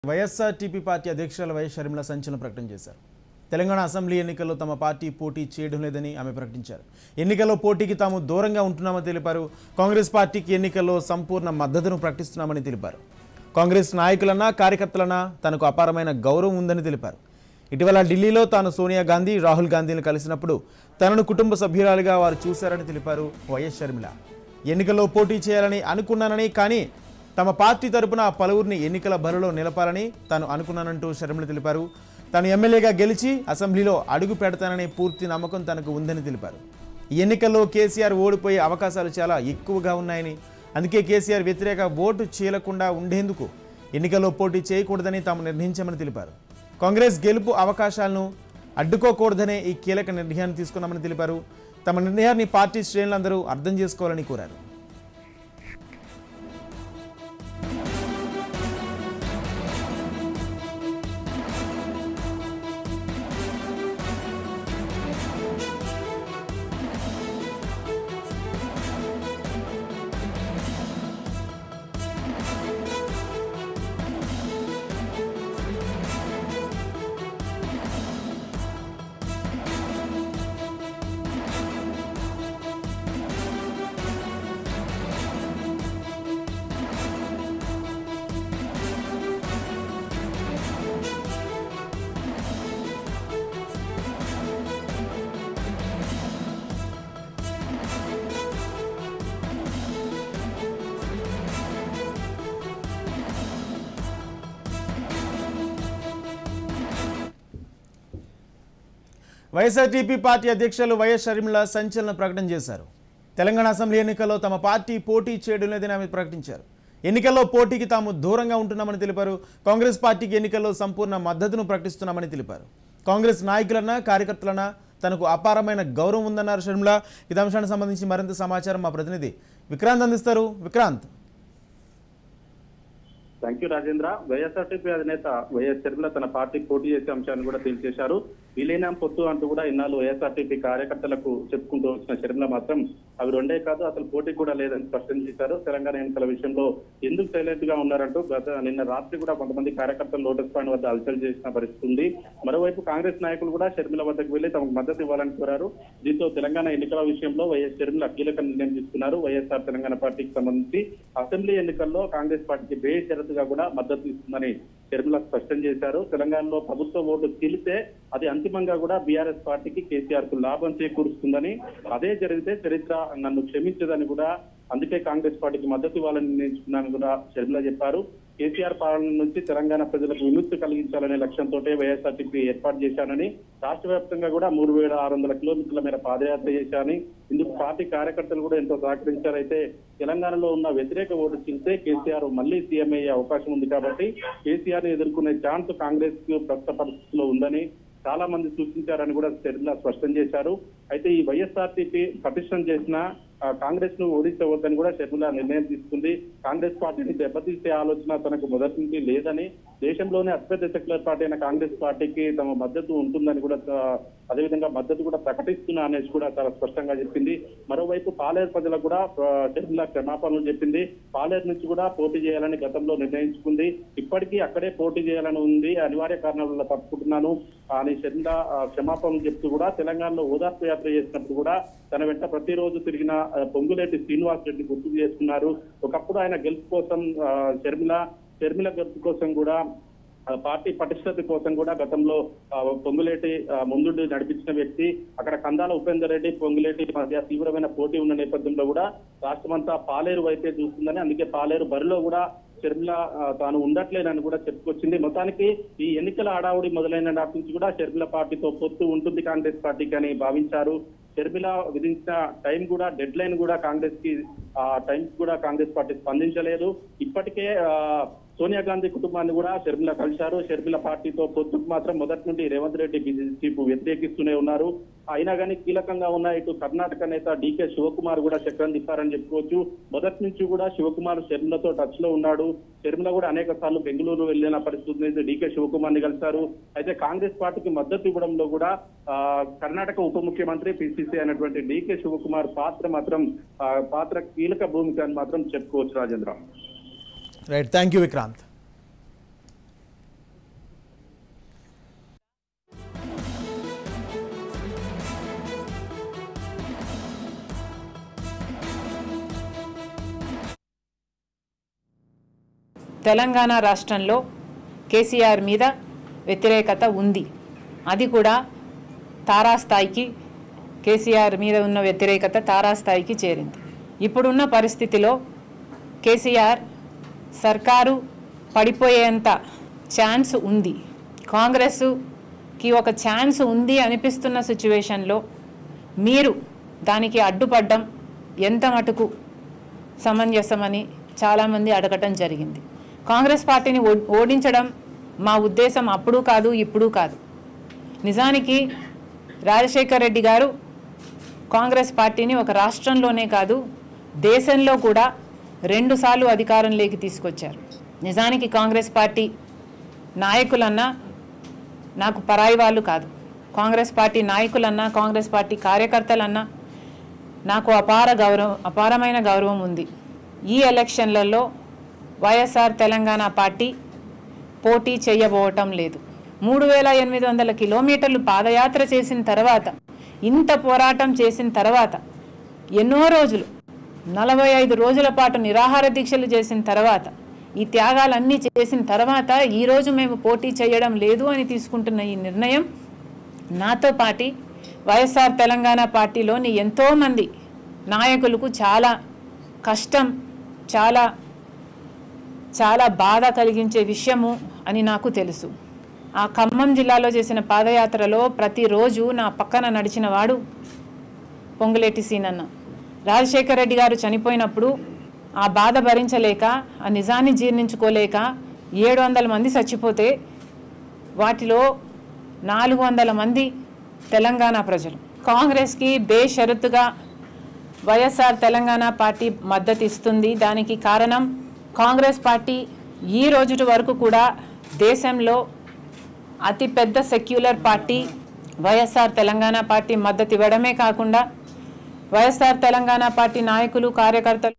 YSRTP party అధ్యక్షురాలు YS Sharmila సంచలన ప్రకటన చేశారు. తెలంగాణ అసెంబ్లీ ఎన్నికల్లో తమ పార్టీ పోటీ చేయడం లేదని ఆమె ప్రకటించారు. ఎన్నికల్లో పోటీకి తాము దూరంగా ఉంటున్నామని తెలిపారు. కాంగ్రెస్ పార్టీకి ఎన్నికల్లో సంపూర్ణ మద్దతును ప్రకటిస్తున్నామని తెలిపారు. కాంగ్రెస్ నాయకులన్నా కార్యకర్తలన్నా తనకు అపారమైన గౌరవం ఉందని తెలిపారు. ఇటీవల ఢిల్లీలో తాను సోనియా గాంధీ, రాహుల్ గాంధీని కలిసినప్పుడు తనను కుటుంబ సభ్యురాలిగా వారు చూశారని తెలిపారు వైఎస్ షర్మిల. ఎన్నికల్లో పోటీ చేయాలని అనుకున్నానని, కానీ తమ పార్టీ తరపున పలువురిని ఎన్నికల బరిలో నిలపాలని తాను అనుకున్నానంటూ షర్మిల తెలిపారు. తాను ఎమ్మెల్యేగా గెలిచి అసెంబ్లీలో అడుగు పెడతాననే పూర్తి నమ్మకం తనకు ఉందని తెలిపారు. ఈ ఎన్నికల్లో కేసీఆర్ ఓడిపోయే అవకాశాలు చాలా ఎక్కువగా ఉన్నాయని, అందుకే కేసీఆర్ వ్యతిరేక ఓటు చీలకుండా ఉండేందుకు ఎన్నికల్లో పోటీ చేయకూడదని తాము నిర్ణయించామని తెలిపారు. కాంగ్రెస్ గెలుపు అవకాశాలను అడ్డుకోకూడదనే ఈ కీలక నిర్ణయాన్ని తీసుకున్నామని తెలిపారు. తమ నిర్ణయాన్ని పార్టీ శ్రేణులందరూ అర్థం చేసుకోవాలని కోరారు. వైఎస్ఆర్టీపీ పార్టీ అధ్యక్షులు వైఎస్ షర్మిల సంచలన ప్రకటన చేశారు. తెలంగాణ అసెంబ్లీ ఎన్నికల్లో తమ పార్టీ పోటీ చేయడం లేదని ఆమె ప్రకటించారు. ఎన్నికల్లో పోటీకి తాము దూరంగా ఉంటున్నామని తెలిపారు. కాంగ్రెస్ పార్టీకి ఎన్నికల్లో సంపూర్ణ మద్దతును ప్రకటిస్తున్నామని తెలిపారు. కాంగ్రెస్ నాయకులన్నా కార్యకర్తలన్నా తనకు అపారమైన గౌరవం ఉందన్నారు షర్మిల. ఈ అంశానికి సంబంధించి మరింత సమాచారం మా ప్రతినిధి విక్రాంత్ అందిస్తారు. Vikrant. Thank you Rajendra. YSRTP అధినేత వైఎస్ షర్మిల తన పార్టీ పోటీ చేసే అంశాన్ని కూడా తెలియజేశారు. విలీనం పొత్తు అంటూ కూడా ఇన్నాళ్ళు వైఎస్ఆర్టీపీ కార్యకర్తలకు చెప్పుకుంటూ వచ్చిన షర్మిల మాత్రం అవి రెండే కాదు, అసలు పోటీ కూడా లేదని స్పష్టం చేశారు. తెలంగాణ ఎన్నికల విషయంలో ఎందుకు సైలెంట్ గా ఉన్నారంటూ నిన్న రాత్రి కూడా కొంతమంది కార్యకర్తలు లోటస్ పాయింట్ వద్ద అలసలు చేసిన పరిస్థితి ఉంది. మరోవైపు కాంగ్రెస్ నాయకులు కూడా షర్మిల వద్దకు వెళ్లి తమకు మద్దతు ఇవ్వాలని కోరారు. దీంతో తెలంగాణ ఎన్నికల విషయంలో వైఎస్ షర్మిల కీలక నిర్ణయం తీసుకున్నారు. వైఎస్ఆర్ తెలంగాణ పార్టీకి సంబంధించి అసెంబ్లీ ఎన్నికల్లో కాంగ్రెస్ పార్టీకి బేషరతుగా కూడా మద్దతు ఇస్తుందని షర్మిల స్పష్టం చేశారు. తెలంగాణలో ప్రభుత్వ ఓటు చీలితే అది అంతిమంగా కూడా బీఆర్ఎస్ పార్టీకి, కేసీఆర్ కు లాభం చేకూరుస్తుందని, అదే జరిగితే చరిత్ర నన్ను క్షమించదని కూడా, అందుకే కాంగ్రెస్ పార్టీకి మద్దతు ఇవ్వాలని నిర్ణయించుకున్నానని కూడా షర్మిల చెప్పారు. కేసీఆర్ పాలన నుంచి తెలంగాణ ప్రజలకు విముక్తి కలిగించాలనే లక్ష్యంతో వైఎస్ఆర్టీపీ ఏర్పాటు చేశానని, రాష్ట్ర వ్యాప్తంగా కూడా 3600 కిలోమీటర్ల మేర పాదయాత్ర చేశానని, ఇందుకు పార్టీ కార్యకర్తలు కూడా ఎంతో సహకరించారైతే తెలంగాణలో ఉన్న వ్యతిరేక ఓటు చీలితే కేసీఆర్ మళ్లీ సీఎం అయ్యే అవకాశం ఉంది కాబట్టి కేసీఆర్ ని ఎదుర్కొనే ఛాన్స్ కాంగ్రెస్ కు ప్రస్తుత పరిస్థితిలో ఉందని చాలా మంది సూచించారని కూడా షర్మిల స్పష్టం చేశారు. అయితే ఈ వైఎస్ఆర్టీపీ పటిష్టం చేసిన కాంగ్రెస్ ను ఓడించవద్దని కూడా షర్మిల నిర్ణయం తీసుకుంది. కాంగ్రెస్ పార్టీని దెబ్బతీసే ఆలోచన తనకు మొదటి నుంచి లేదని, దేశంలోనే అతిపెద్ద సెక్యులర్ పార్టీ అయిన కాంగ్రెస్ పార్టీకి తమ మద్దతు ఉంటుందని కూడా, అదేవిధంగా మద్దతు కూడా ప్రకటిస్తున్నా అనేసి కూడా చాలా స్పష్టంగా చెప్పింది. మరోవైపు పాలేరు ప్రజలకు కూడా షర్మిల క్షమాపణలు చెప్పింది. పాలేరు నుంచి కూడా పోటీ చేయాలని గతంలో నిర్ణయించుకుంది. ఇప్పటికీ అక్కడే పోటీ చేయాలని ఉంది, అనివార్య కారణాల వల్ల తప్పుకుంటున్నాను అని షర్మిల క్షమాపణలు చెప్తూ కూడా తెలంగాణలో ఓదార్పు యాత్ర చేసినప్పుడు కూడా తన వెంట ప్రతిరోజు తిరిగిన పొంగులేటి శ్రీనివాస్ రెడ్డి గుర్తు చేసుకున్నారు. ఒకప్పుడు ఆయన గెలుపు కోసం షర్మిల గెలుపు కోసం కూడా, పార్టీ పటిష్టత కోసం కూడా గతంలో పొంగులేటి ముందుండి నడిపించిన వ్యక్తి. అక్కడ కందాల ఉపేందర్ రెడ్డి, పొంగులేటి మధ్య తీవ్రమైన పోటీ ఉన్న నేపథ్యంలో కూడా రాష్ట్రమంతా పాలేరు వైపే చూస్తుందని, అందుకే పాలేరు బరిలో కూడా షర్మిల తాను ఉండట్లేనని కూడా చెప్పుకొచ్చింది. మొత్తానికి ఈ ఎన్నికల హడావుడి మొదలైన నాటి నుంచి కూడా షర్మిల పార్టీతో పొత్తు ఉంటుంది కాంగ్రెస్ పార్టీకి అని భావించారు. షర్మిల విధించిన టైం కూడా, డెడ్ లైన్ కూడా కాంగ్రెస్ కి, ఆ టైం కూడా కాంగ్రెస్ పార్టీ స్పందించలేదు. ఇప్పటికే సోనియా గాంధీ కుటుంబాన్ని కూడా షర్మిల కలిశారు. షర్మిల పార్టీతో పొత్తుకు మాత్రం మొదటి నుండి రేవంత్ రెడ్డి బీజేపీకు వ్యతిరేకిస్తూనే ఉన్నారు. అయినా కానీ కీలకంగా ఉన్న ఇటు కర్ణాటక నేత డీకే శివకుమార్ కూడా చక్రం తిప్పారని చెప్పుకోవచ్చు. మొదటి నుంచి కూడా శివకుమార్ షర్మిలతో టచ్ లో ఉన్నాడు. షర్మిల కూడా అనేక సార్లు బెంగళూరు వెళ్లిన పరిస్థితి డీకే శివకుమార్ ని కలిశారు. అయితే కాంగ్రెస్ పార్టీకి మద్దతు ఇవ్వడంలో కూడా కర్ణాటక ఉప ముఖ్యమంత్రి పిసిసి అయినటువంటి డీకే శివకుమార్ పాత్ర కీలక భూమిక అని మాత్రం చెప్పుకోవచ్చు Rajendra. Right, thank you Vikrant. Telangana రాష్ట్రంలో కేసీఆర్ మీద వ్యతిరేకత ఉంది. అది కూడా తారాస్థాయికి, కేసీఆర్ మీద ఉన్న వ్యతిరేకత తారాస్థాయికి చేరింది. ఇప్పుడున్న పరిస్థితిలో కేసీఆర్ సర్కారు పడిపోయేంత ఛాన్స్ ఉంది, కాంగ్రెస్కి ఒక ఛాన్స్ ఉంది అనిపిస్తున్న సిచ్యువేషన్లో మీరు దానికి అడ్డుపడ్డం ఎంత మటుకు సమంజసమని చాలామంది అడగటం జరిగింది. కాంగ్రెస్ పార్టీని ఓడించడం మా ఉద్దేశం అప్పుడు కాదు, ఇప్పుడు కాదు. నిజానికి రాజశేఖర్ రెడ్డి గారు కాంగ్రెస్ పార్టీని ఒక రాష్ట్రంలోనే కాదు దేశంలో కూడా 2 సార్లు అధికారంలోకి తీసుకొచ్చారు. నిజానికి కాంగ్రెస్ పార్టీ నాయకులన్నా నాకు పరాయి వాళ్ళు కాదు. కాంగ్రెస్ పార్టీ నాయకులన్నా, కాంగ్రెస్ పార్టీ కార్యకర్తలన్నా నాకు అపారమైన గౌరవం ఉంది. ఈ ఎలక్షన్లలో వైఎస్ఆర్ తెలంగాణ పార్టీ పోటీ చేయబోవటం లేదు. 3800 కిలోమీటర్లు పాదయాత్ర చేసిన తర్వాత, ఇంత పోరాటం చేసిన తర్వాత, ఎన్నో రోజులు 45 రోజుల పాటు నిరాహార దీక్షలు చేసిన తర్వాత, ఈ త్యాగాలన్నీ చేసిన తర్వాత ఈరోజు మేము పోటీ చేయడం లేదు అని తీసుకుంటున్న ఈ నిర్ణయం నాతో పాటు వైఎస్ఆర్ తెలంగాణ పార్టీలోని ఎంతోమంది నాయకులకు చాలా కష్టం, చాలా చాలా బాధ కలిగించే విషయము అని నాకు తెలుసు. ఆ ఖమ్మం జిల్లాలో చేసిన పాదయాత్రలో ప్రతిరోజు నా పక్కన నడిచిన వాడు పొంగులేటి సీనన్న. రాజశేఖర్ రెడ్డి గారు చనిపోయినప్పుడు ఆ బాధ భరించలేక, ఆ నిజాన్ని జీర్ణించుకోలేక 700 మంది చచ్చిపోతే వాటిలో 400 మంది తెలంగాణ ప్రజలు. కాంగ్రెస్కి బేషరతుగా వైఎస్ఆర్ తెలంగాణ పార్టీ మద్దతు ఇస్తుంది. దానికి కారణం కాంగ్రెస్ పార్టీ ఈ రోజు వరకు కూడా దేశంలో అతిపెద్ద secular party YSR Telangana party మద్దతు ఇవ్వడమే కాకుండా వైఎస్ఆర్ తెలంగాణ పార్టీ నాయకులు, కార్యకర్తలు